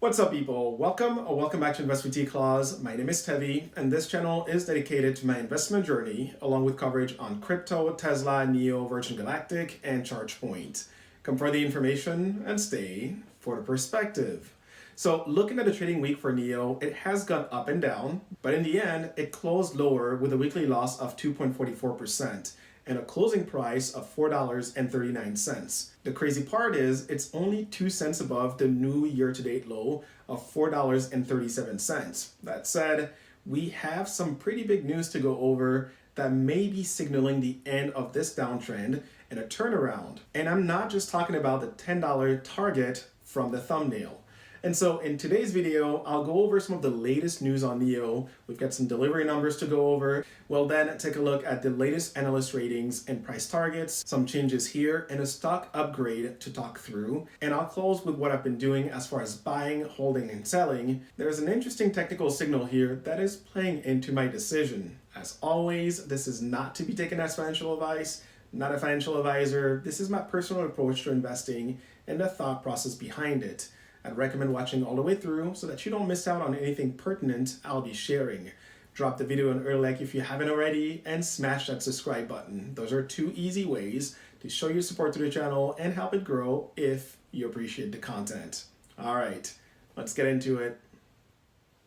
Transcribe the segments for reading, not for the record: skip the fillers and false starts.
What's up, people? Welcome back to Invest with T-Claus. My name is Tevi, and this channel is dedicated to my investment journey, along with coverage on crypto, Tesla, Nio, Virgin Galactic, and ChargePoint. Come for the information and stay for the perspective. So looking at the trading week for Nio, it has gone up and down, but in the end, it closed lower with a weekly loss of 2.44% and a closing price of $4.39. The crazy part is it's only 2 cents above the new year-to-date low of $4.37. That said, we have some pretty big news to go over that may be signaling the end of this downtrend and a turnaround. And I'm not just talking about the $10 target from the thumbnail. And so in today's video, I'll go over some of the latest news on Nio. We've got some delivery numbers to go over. We'll then take a look at the latest analyst ratings and price targets, some changes here, and a stock upgrade to talk through. And I'll close with what I've been doing as far as buying, holding, and selling. There's an interesting technical signal here that is playing into my decision. As always, this is not to be taken as financial advice, not a financial advisor. This is my personal approach to investing and the thought process behind it. I'd recommend watching all the way through so that you don't miss out on anything pertinent I'll be sharing. Drop the video an early like if you haven't already, and smash that subscribe button. Those are 2 easy ways to show your support to the channel and help it grow if you appreciate the content. All right, let's get into it.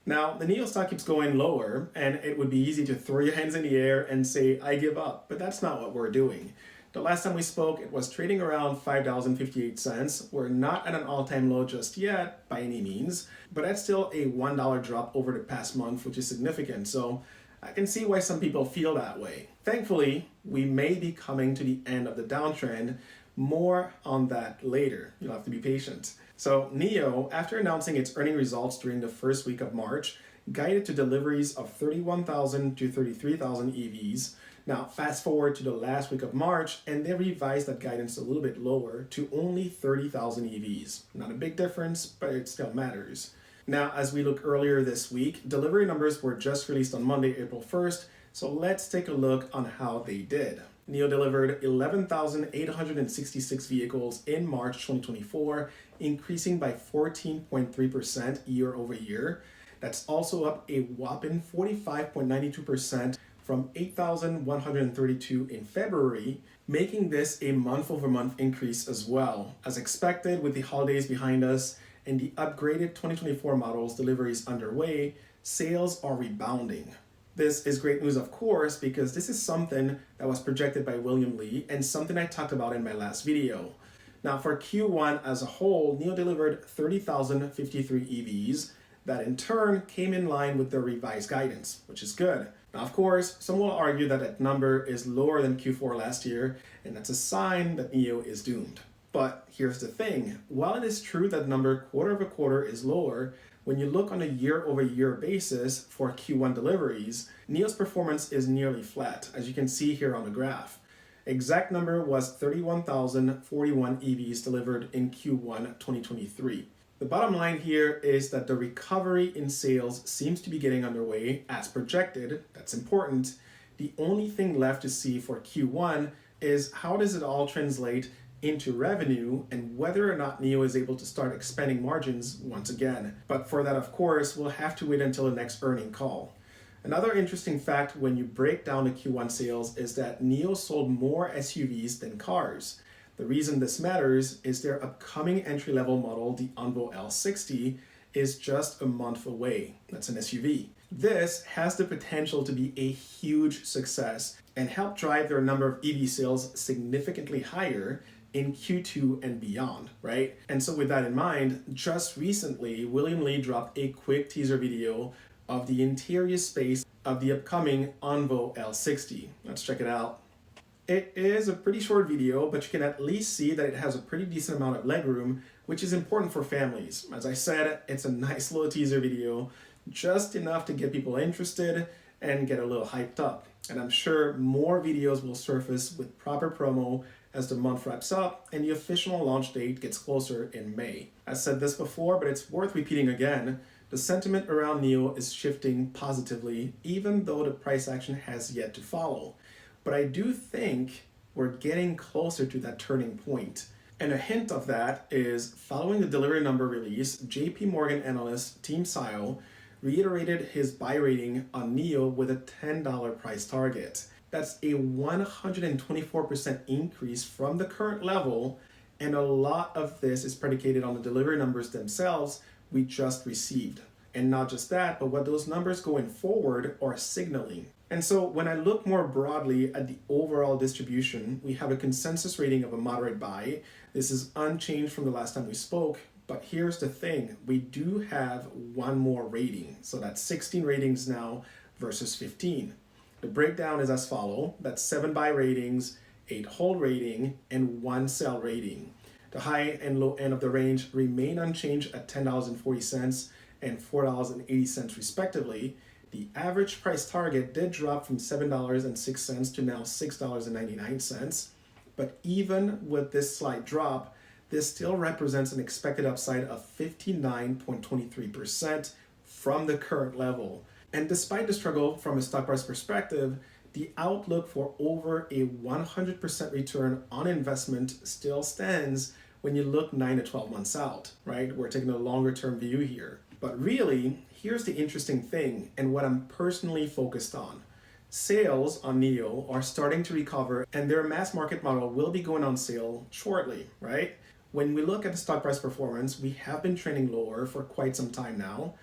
Now, the Nio stock keeps going lower, and it would be easy to throw your hands in the air and say, I give up, but that's not what we're doing. The last time we spoke, it was trading around $5.58. We're not at an all-time low just yet, by any means, but that's still a $1 drop over the past month, which is significant. So I can see why some people feel that way. Thankfully, we may be coming to the end of the downtrend. More on that later. You'll have to be patient. So Nio, after announcing its earning results during the first week of March, guided to deliveries of 31,000 to 33,000 EVs. Now, fast forward to the last week of March, and they revised that guidance a little bit lower to only 30,000 EVs. Not a big difference, but it still matters. Now, as we look earlier this week, delivery numbers were just released on Monday, April 1st, so let's take a look on how they did. Nio delivered 11,866 vehicles in March 2024, increasing by 14.3% year over year. That's also up a whopping 45.92% from 8,132 in February, making this a month-over-month increase as well. As expected, with the holidays behind us and the upgraded 2024 models deliveries underway, sales are rebounding. This is great news, of course, because this is something that was projected by William Lee and something I talked about in my last video. Now, for Q1 as a whole, Nio delivered 30,053 EVs. That in turn came in line with their revised guidance, which is good. Now, of course, some will argue that that number is lower than Q4 last year, and that's a sign that Nio is doomed. But here's the thing. While it is true that number quarter over quarter is lower, when you look on a year-over-year basis for Q1 deliveries, Nio's performance is nearly flat, as you can see here on the graph. Exact number was 31,041 EVs delivered in Q1 2023. The bottom line here is that the recovery in sales seems to be getting underway as projected. That's important. The only thing left to see for Q1 is how does it all translate into revenue and whether or not Nio is able to start expanding margins once again. But for that, of course, we'll have to wait until the next earning call. Another interesting fact when you break down the Q1 sales is that Nio sold more SUVs than cars. The reason this matters is their upcoming entry-level model, the Envo L60, is just a month away. That's an SUV. This has the potential to be a huge success and help drive their number of EV sales significantly higher in Q2 and beyond, right? And so with that in mind, just recently, William Lee dropped a quick teaser video of the interior space of the upcoming Envo L60. Let's check it out. It is a pretty short video, but you can at least see that it has a pretty decent amount of legroom, which is important for families. As I said, it's a nice little teaser video, just enough to get people interested and get a little hyped up. And I'm sure more videos will surface with proper promo as the month wraps up and the official launch date gets closer in May. I said this before, but it's worth repeating again. The sentiment around Nio is shifting positively, even though the price action has yet to follow. But I do think we're getting closer to that turning point. And a hint of that is following the delivery number release, JP Morgan analyst Team Sile reiterated his buy rating on Nio with a $10 price target. That's a 124% increase from the current level, and a lot of this is predicated on the delivery numbers themselves we just received. And not just that, but what those numbers going forward are signaling. And so when I look more broadly at the overall distribution, we have a consensus rating of a moderate buy. This is unchanged from the last time we spoke, but here's the thing. We do have one more rating. So that's 16 ratings now versus 15. The breakdown is as follows. That's 7 buy ratings, 8 hold rating, and 1 sell rating. The high and low end of the range remain unchanged at $10.40 and $4.80 respectively. The average price target did drop from $7.06 to now $6.99. But even with this slight drop, this still represents an expected upside of 59.23% from the current level. And despite the struggle from a stock price perspective, the outlook for over a 100% return on investment still stands when you look 9 to 12 months out, right? We're taking a longer term view here. But really, here's the interesting thing and what I'm personally focused on. Sales on Nio are starting to recover and their mass market model will be going on sale shortly, right? When we look at the stock price performance, we have been trending lower for quite some time now.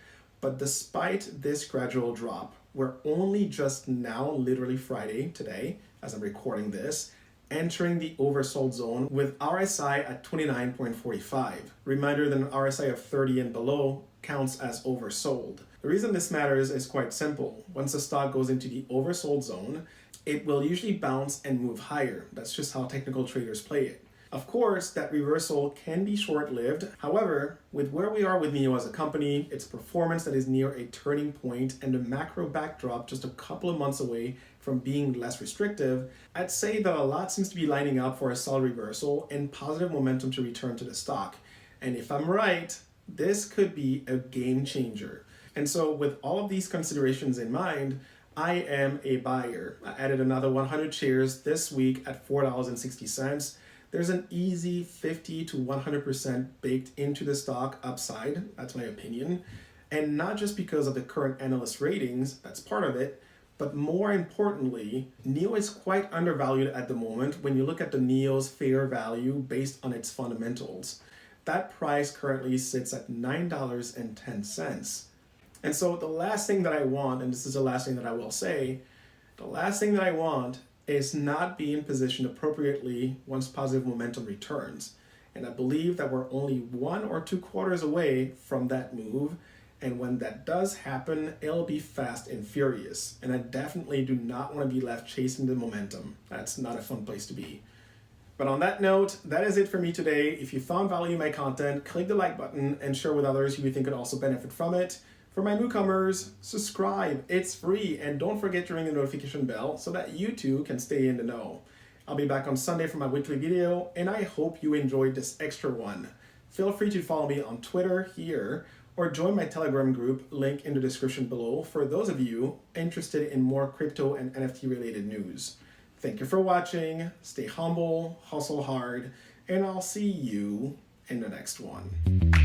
But despite this gradual drop, we're only just now, literally Friday today, as I'm recording this, entering the oversold zone with RSI at 29.45. Reminder that an RSI of 30 and below counts as oversold. The reason this matters is quite simple. Once the stock goes into the oversold zone, it will usually bounce and move higher. That's just how technical traders play it. Of course, that reversal can be short-lived. However, with where we are with Nio as a company, its performance that is near a turning point, and the macro backdrop just a couple of months away from being less restrictive, I'd say that a lot seems to be lining up for a solid reversal and positive momentum to return to the stock. And if I'm right, this could be a game changer. And so with all of these considerations in mind, I am a buyer. I added another 100 shares this week at $4.60. There's an easy 50 to 100% baked into the stock upside, that's my opinion. And not just because of the current analyst ratings, that's part of it, but more importantly, Nio is quite undervalued at the moment when you look at the Nio's fair value based on its fundamentals. That price currently sits at $9.10. And so the last thing that I want, and this is the last thing that I will say, the last thing that I want is not being positioned appropriately once positive momentum returns. And I believe that we're only 1 or 2 quarters away from that move. And when that does happen, it'll be fast and furious. And I definitely do not want to be left chasing the momentum. That's not a fun place to be. But on that note, that is it for me today. If you found value in my content, click the like button and share with others who you think could also benefit from it. For my newcomers, subscribe, it's free, and don't forget to ring the notification bell so that you too can stay in the know. I'll be back on Sunday for my weekly video, and I hope you enjoyed this extra one. Feel free to follow me on Twitter here, or join my Telegram group, link in the description below, for those of you interested in more crypto and NFT related news. Thank you for watching, stay humble, hustle hard, and I'll see you in the next one.